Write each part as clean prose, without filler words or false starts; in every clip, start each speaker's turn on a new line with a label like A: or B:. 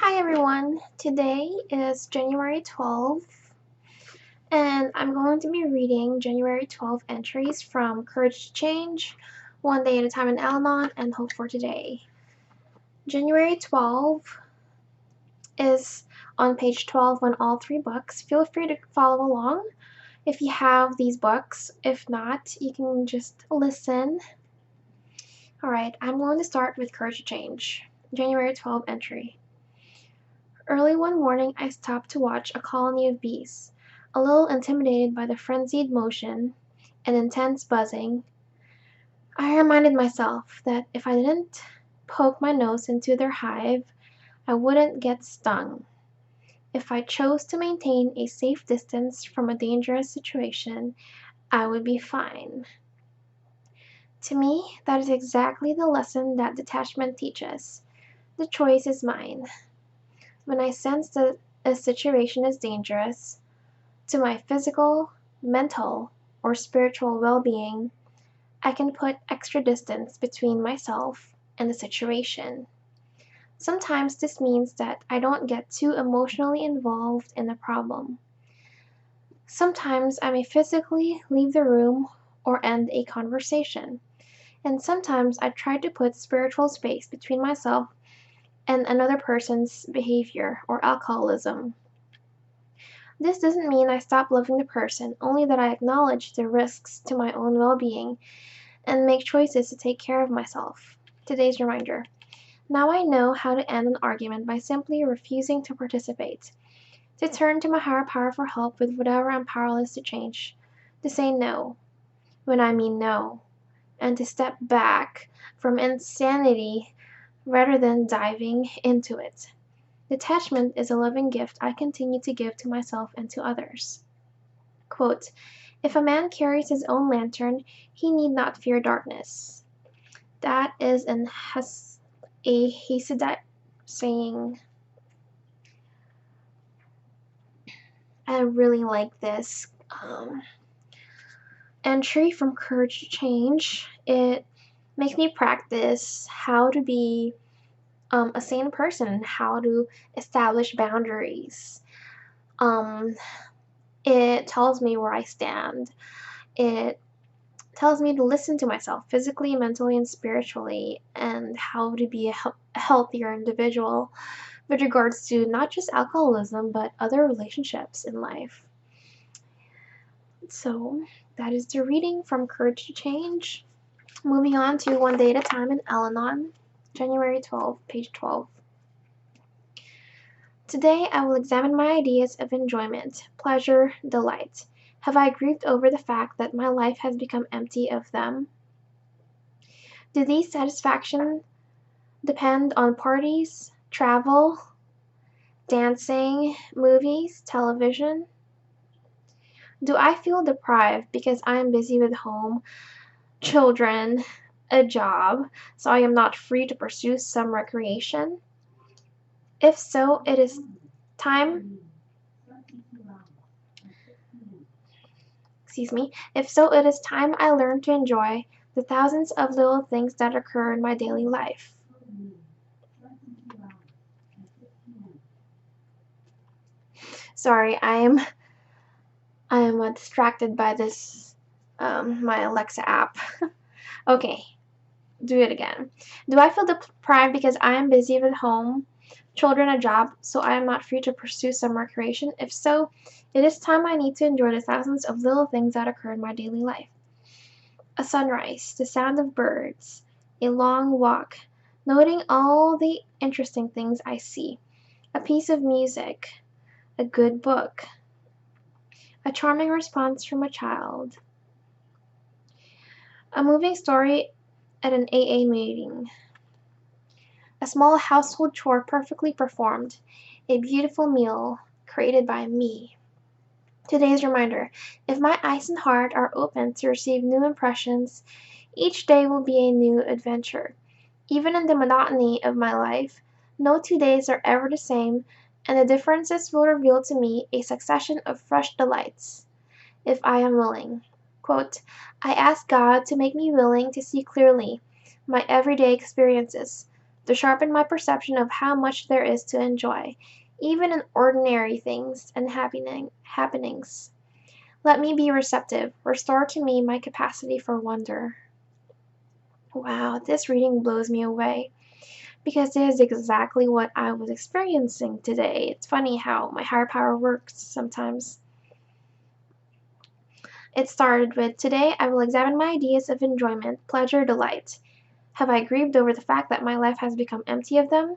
A: Hi everyone, today is January 12th and I'm going to be reading January 12th entries from Courage to Change, One Day at a Time in Al-Anon, and Hope for Today. January 12th is on page 12 on all three books. Feel free to follow along if you have these books. If not, you can just listen. Alright, I'm going to start with Courage to Change. January 12th entry. Early one morning I stopped to watch a colony of bees. A little intimidated by the frenzied motion and intense buzzing, I reminded myself that if I didn't poke my nose into their hive, I wouldn't get stung. If I chose to maintain a safe distance from a dangerous situation, I would be fine. To me, that is exactly the lesson that detachment teaches. The choice is mine. When I sense that a situation is dangerous to my physical, mental, or spiritual well-being, I can put extra distance between myself and the situation. Sometimes this means that I don't get too emotionally involved in the problem. Sometimes I may physically leave the room or end a conversation, and sometimes I try to put spiritual space between myself and another person's behavior or alcoholism. This doesn't mean I stop loving the person, only that I acknowledge the risks to my own well-being and make choices to take care of myself. Today's reminder. Now I know how to end an argument by simply refusing to participate, to turn to my higher power for help with whatever I'm powerless to change, to say no when I mean no, and to step back from insanity rather than diving into it. Detachment is a loving gift I continue to give to myself and to others. Quote, "If a man carries his own lantern, he need not fear darkness." That is a Hasidite saying. I really like this entry from Courage to Change. It makes me practice how to be a sane person, how to establish boundaries. It tells me where I stand. It tells me to listen to myself physically, mentally, and spiritually, and how to be a healthier individual with regards to not just alcoholism, but other relationships in life. So that is the reading from Courage to Change. Moving on to One Day at a Time in Al-Anon, January 12, page 12. Today I will examine my ideas of enjoyment, pleasure, delight. Have I grieved over the fact that my life has become empty of them? Do these satisfactions depend on parties, travel, dancing, movies, television? Do I feel deprived because I am busy with home, children, a job, so I am not free to pursue some recreation? If so, it is time I learn to enjoy the thousands of little things that occur in my daily life. Sorry, I am distracted by this my Alexa app. Okay, do it again. Do I feel deprived because I am busy with home, children, a job, so I am not free to pursue some recreation? If so, it is time I need to enjoy the thousands of little things that occur in my daily life. A sunrise, the sound of birds, a long walk, noting all the interesting things I see, a piece of music, a good book, a charming response from a child, a moving story at an AA meeting, a small household chore perfectly performed, a beautiful meal created by me. Today's reminder, if my eyes and heart are open to receive new impressions, each day will be a new adventure. Even in the monotony of my life, no 2 days are ever the same, and the differences will reveal to me a succession of fresh delights, if I am willing. Quote, "I ask God to make me willing to see clearly my everyday experiences, to sharpen my perception of how much there is to enjoy, even in ordinary things and happenings. Let me be receptive. Restore to me my capacity for wonder. Wow, this reading blows me away because it is exactly what I was experiencing today. It's funny how my higher power works sometimes. It started with, "Today I will examine my ideas of enjoyment, pleasure, delight. Have I grieved over the fact that my life has become empty of them?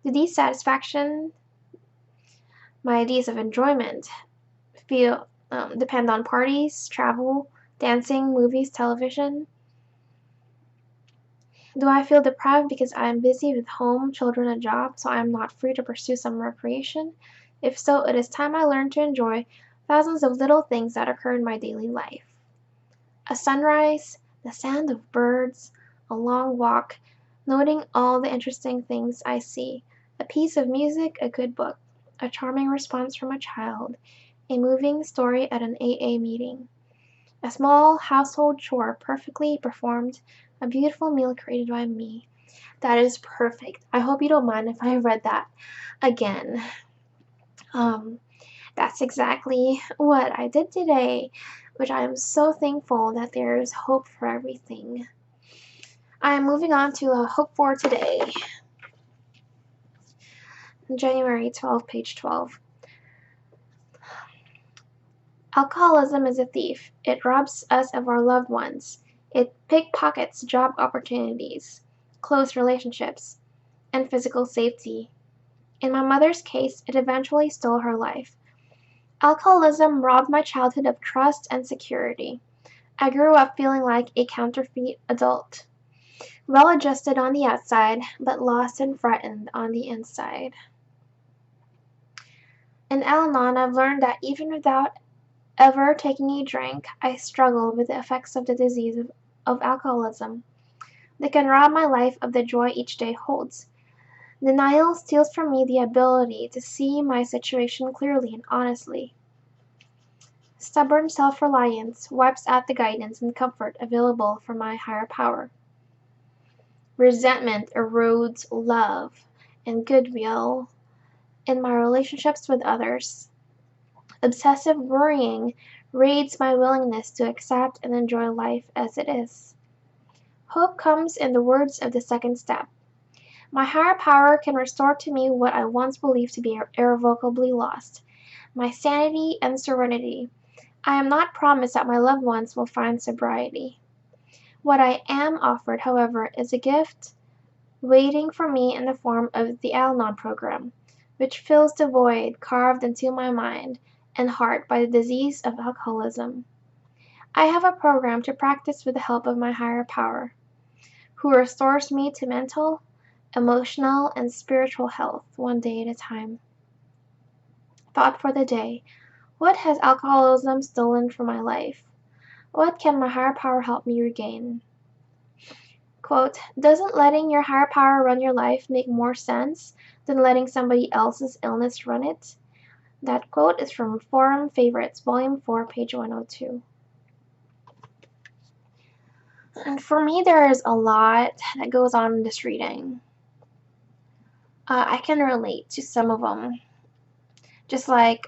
A: Do these satisfaction, my ideas of enjoyment, feel depend on parties, travel, dancing, movies, television? Do I feel deprived because I am busy with home, children, and job, so I am not free to pursue some recreation? If so, it is time I learned to enjoy thousands of little things that occur in my daily life. A sunrise, the sound of birds, a long walk, noting all the interesting things I see, a piece of music, a good book, a charming response from a child, a moving story at an AA meeting, a small household chore perfectly performed, a beautiful meal created by me." That is perfect. I hope you don't mind if I read that again. Um, that's exactly what I did today, which I am so thankful that there is hope for everything. I am moving on to a hope for today. January 12, page 12. Alcoholism is a thief. It robs us of our loved ones. It pickpockets job opportunities, close relationships, and physical safety. In my mother's case, it eventually stole her life. Alcoholism robbed my childhood of trust and security. I grew up feeling like a counterfeit adult, well-adjusted on the outside, but lost and frightened on the inside. In Al-Anon, I've learned that even without ever taking a drink, I struggle with the effects of the disease of alcoholism. They can rob my life of the joy each day holds. Denial steals from me the ability to see my situation clearly and honestly. Stubborn self-reliance wipes out the guidance and comfort available from my higher power. Resentment erodes love and goodwill in my relationships with others. Obsessive worrying raids my willingness to accept and enjoy life as it is. Hope comes in the words of the second step. My higher power can restore to me what I once believed to be irrevocably lost, my sanity and serenity. I am not promised that my loved ones will find sobriety. What I am offered, however, is a gift waiting for me in the form of the Al-Anon program, which fills the void carved into my mind and heart by the disease of alcoholism. I have a program to practice with the help of my higher power, who restores me to mental, emotional, and spiritual health one day at a time. Thought for the day. What has alcoholism stolen from my life? What can my higher power help me regain? Quote, "Doesn't letting your higher power run your life make more sense than letting somebody else's illness run it?" That quote is from Forum Favorites, Volume 4, page 102. And for me, there is a lot that goes on in this reading. I can relate to some of them. Just like,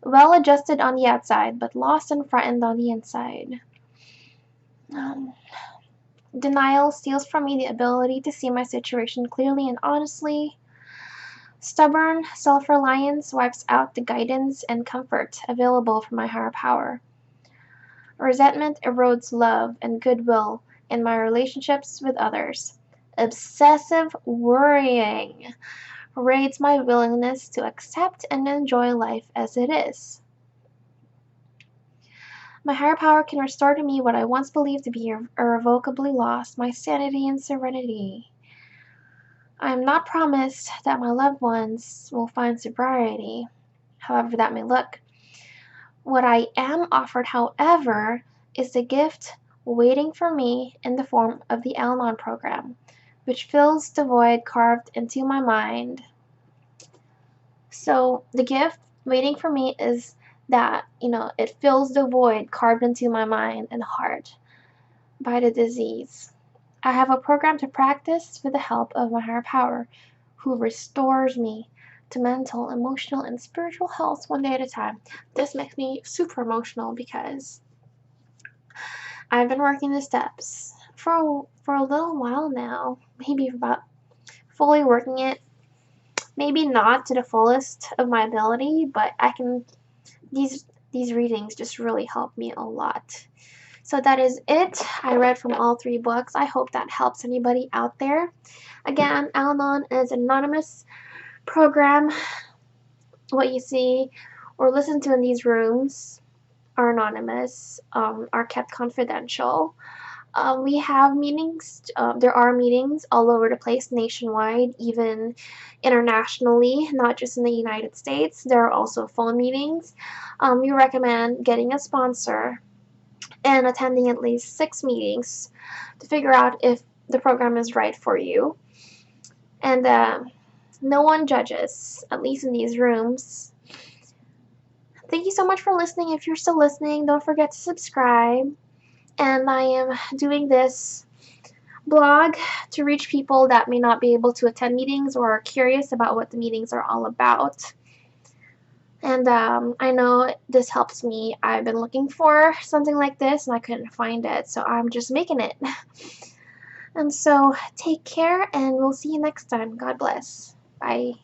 A: well-adjusted on the outside, but lost and frightened on the inside. Denial steals from me the ability to see my situation clearly and honestly. Stubborn self-reliance wipes out the guidance and comfort available from my higher power. Resentment erodes love and goodwill in my relationships with others. Obsessive worrying raids my willingness to accept and enjoy life as it is. My higher power can restore to me what I once believed to be irrevocably lost, my sanity and serenity. I am not promised that my loved ones will find sobriety, however that may look. What I am offered, however, is the gift waiting for me in the form of the Al-Anon program, which fills the void carved into my mind. So the gift waiting for me is that, it fills the void carved into my mind and heart by the disease. I have a program to practice with the help of my higher power, who restores me to mental, emotional, and spiritual health one day at a time. This makes me super emotional because I've been working the steps for a little while now, maybe about fully working it. Maybe not to the fullest of my ability, but I can. These readings just really help me a lot. So that is it. I read from all 3 books. I hope that helps anybody out there. Again, Al-Anon is an anonymous program. What you see or listen to in these rooms are anonymous, are kept confidential. We have meetings. There are meetings all over the place nationwide, even internationally, not just in the United States. There are also phone meetings. We recommend getting a sponsor and attending at least 6 meetings to figure out if the program is right for you. And no one judges, at least in these rooms. Thank you so much for listening. If you're still listening, don't forget to subscribe. And I am doing this blog to reach people that may not be able to attend meetings or are curious about what the meetings are all about. And I know this helps me. I've been looking for something like this and I couldn't find it, so I'm just making it. And so take care and we'll see you next time. God bless. Bye.